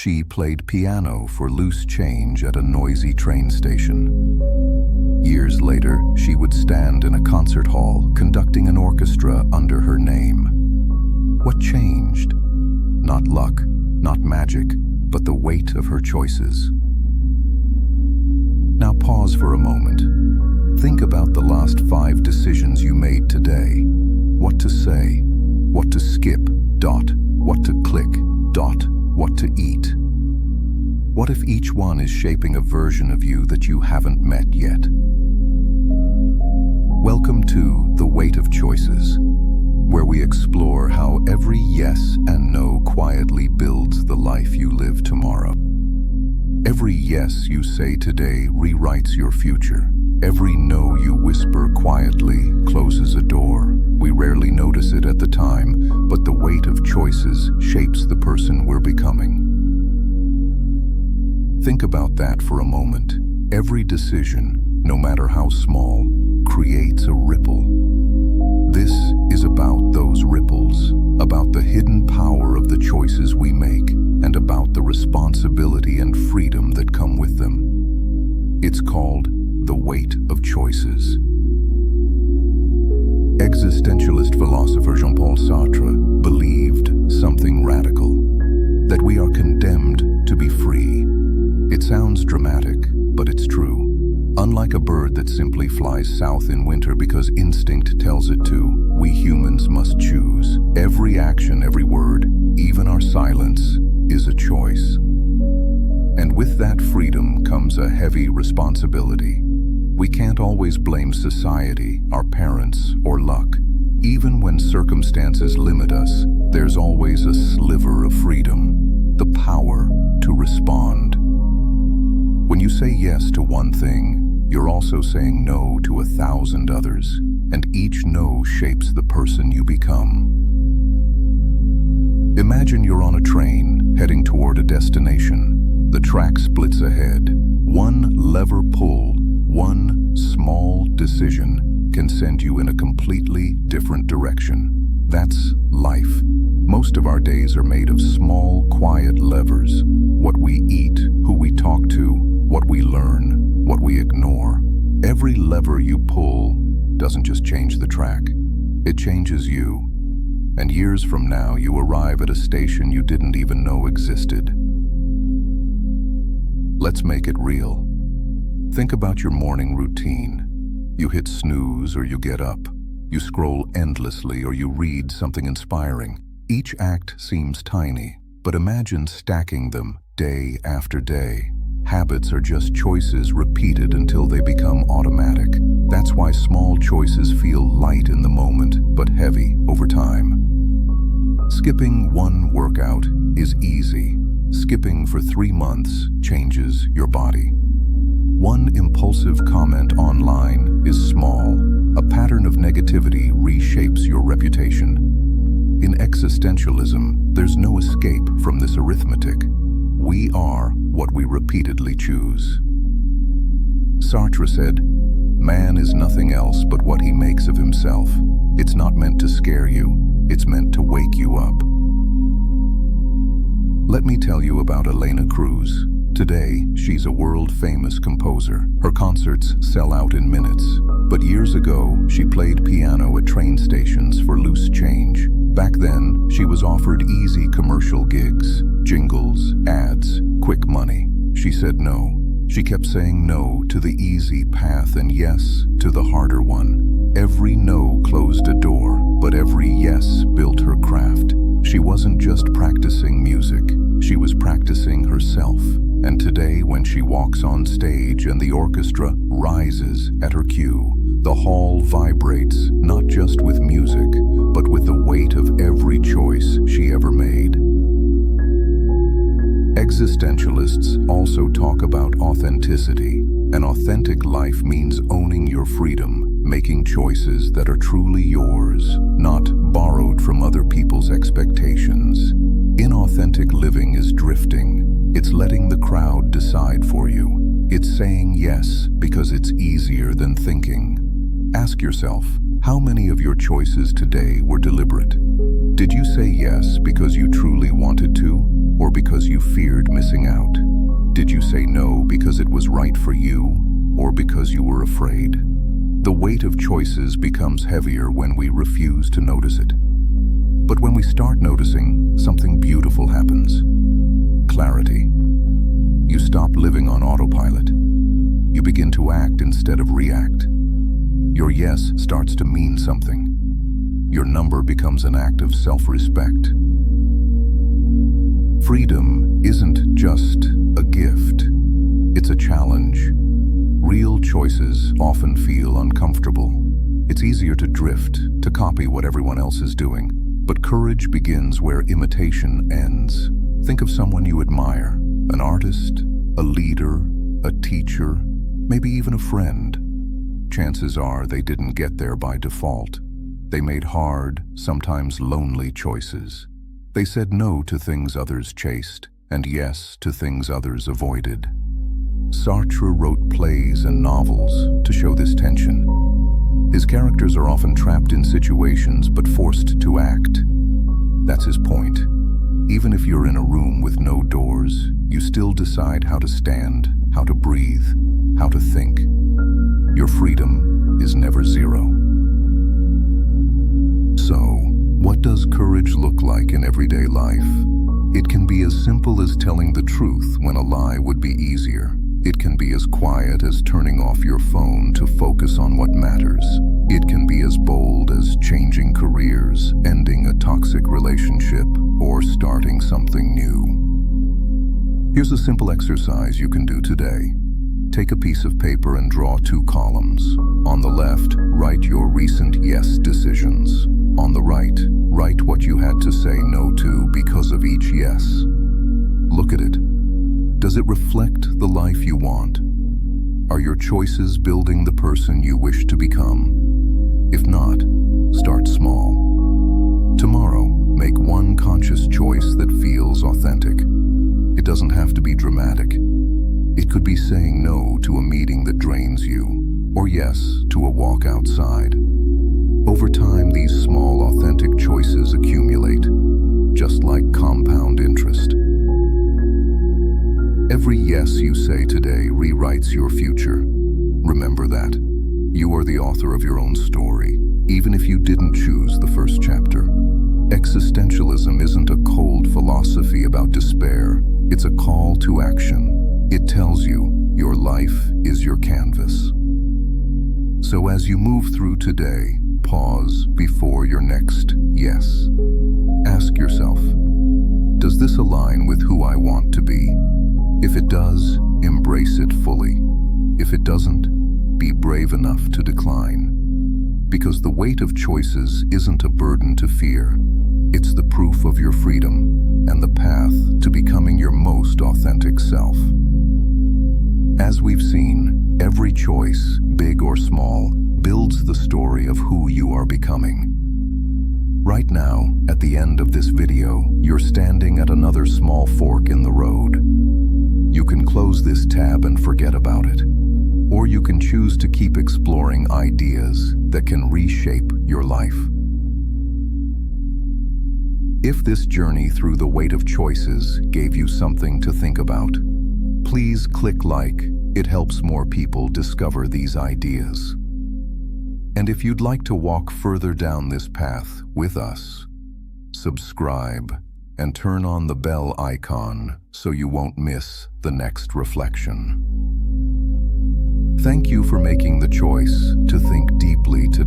She played piano for loose change at a noisy train station. Years later, she would stand in a concert hall conducting an orchestra under her name. What changed? Not luck, not magic, but the weight of her choices. Now pause for a moment. Think about the last 5 decisions you made today. What to say, what to skip, what to click, what to eat. What if each one is shaping a version of you that you haven't met yet? Welcome to The Weight of Choices, where we explore how every yes and no quietly builds the life you live tomorrow. Every yes you say today rewrites your future. Every no you whisper quietly closes a door. We rarely notice it at the time, but the weight of choices shapes the person we're becoming. Think about that for a moment. Every decision, no matter how small, creates a ripple. This is about those ripples, about the hidden power of the choices we make, and about the responsibility and freedom that come with them. It's called the weight of choices. Existentialist philosopher Jean-Paul Sartre believed something radical, that we are condemned to be free. It sounds dramatic, but it's true. Unlike a bird that simply flies south in winter because instinct tells it to, we humans must choose. Every action, every word, even our silence, is a choice. And with that freedom comes a heavy responsibility. We can't always blame society, our parents, or luck. Even when circumstances limit us, there's always a sliver of freedom, the power to respond. When you say yes to one thing, you're also saying no to 1,000 others, and each no shapes the person you become. Imagine you're on a train, heading toward a destination. The track splits ahead. One lever pull, one small decision can send you in a completely different direction. That's life. Most of our days are made of small, quiet levers. What we eat, who we talk to, what we learn, what we ignore. Every lever you pull doesn't just change the track, it changes you. And years from now, you arrive at a station you didn't even know existed. Let's make it real. Think about your morning routine. You hit snooze or you get up. You scroll endlessly or you read something inspiring. Each act seems tiny, but imagine stacking them day after day. Habits are just choices repeated until they become automatic. That's why small choices feel light in the moment, but heavy over time. Skipping one workout is easy. Skipping for 3 months changes your body. One impulsive comment online is small. A pattern of negativity reshapes your reputation. In existentialism, there's no escape from this arithmetic. We are what we repeatedly choose. Sartre said, "Man is nothing else but what he makes of himself." It's not meant to scare you, it's meant to wake you up. Let me tell you about Elena Cruz. Today, she's a world-famous composer. Her concerts sell out in minutes. But years ago, she played piano at train stations for loose change. Back then, she was offered easy commercial gigs, jingles, ads, quick money. She said no. She kept saying no to the easy path and yes to the harder one. Every no closed a door, but every yes built her craft. She wasn't just practicing music, she was practicing herself. And today, when she walks on stage and the orchestra rises at her cue, the hall vibrates not just with music, but with the weight of every choice she ever made. Existentialists also talk about authenticity. An authentic life means owning your freedom, making choices that are truly yours, not borrowed from other people's expectations. Inauthentic living is drifting. It's letting the crowd decide for you. It's saying yes because it's easier than thinking. Ask yourself, how many of your choices today were deliberate? Did you say yes because you truly wanted to, or because you feared missing out? Did you say no because it was right for you, or because you were afraid? The weight of choices becomes heavier when we refuse to notice it. But when we start noticing, something beautiful happens. Clarity. You stop living on autopilot. You begin to act instead of react. Your yes starts to mean something. Your number becomes an act of self-respect. Freedom isn't just a gift. It's a challenge. Real choices often feel uncomfortable. It's easier to drift, to copy what everyone else is doing. But courage begins where imitation ends. Think of someone you admire, an artist, a leader, a teacher, maybe even a friend. Chances are they didn't get there by default. They made hard, sometimes lonely choices. They said no to things others chased, and yes to things others avoided. Sartre wrote plays and novels to show this tension. His characters are often trapped in situations but forced to act. That's his point. Even if you're in a room with no doors, you still decide how to stand, how to breathe, how to think. Your freedom is never zero. So, what does courage look like in everyday life? It can be as simple as telling the truth when a lie would be easier. It can be as quiet as turning off your phone to focus on what matters. It can be as bold as changing careers, ending a toxic relationship, or starting something new. Here's a simple exercise you can do today. Take a piece of paper and draw 2 columns. On the left, write your recent yes decisions. On the right, write what you had to say no to because of each yes. Look at it. Does it reflect the life you want? Are your choices building the person you wish to become? If not, start small. Tomorrow, make one conscious choice that feels authentic. It doesn't have to be dramatic. It could be saying no to a meeting that drains you, or yes to a walk outside. Over time, these small, authentic choices accumulate, just like compound interest. Every yes you say today rewrites your future. Remember that. You are the author of your own story, even if you didn't choose the first chapter. Existentialism isn't a cold philosophy about despair. It's a call to action. It tells you your life is your canvas. So as you move through today, pause before your next yes. Ask yourself, does this align with who I want to be? If it does, embrace it fully. If it doesn't, be brave enough to decline. Because the weight of choices isn't a burden to fear. It's the proof of your freedom and the path to becoming your most authentic self. As we've seen, every choice, big or small, builds the story of who you are becoming. Right now, at the end of this video, you're standing at another small fork in the road. You can close this tab and forget about it. Or you can choose to keep exploring ideas that can reshape your life. If this journey through the weight of choices gave you something to think about, please click like. It helps more people discover these ideas. And if you'd like to walk further down this path with us, subscribe and turn on the bell icon so you won't miss the next reflection. Thank you for making the choice to think deeply today.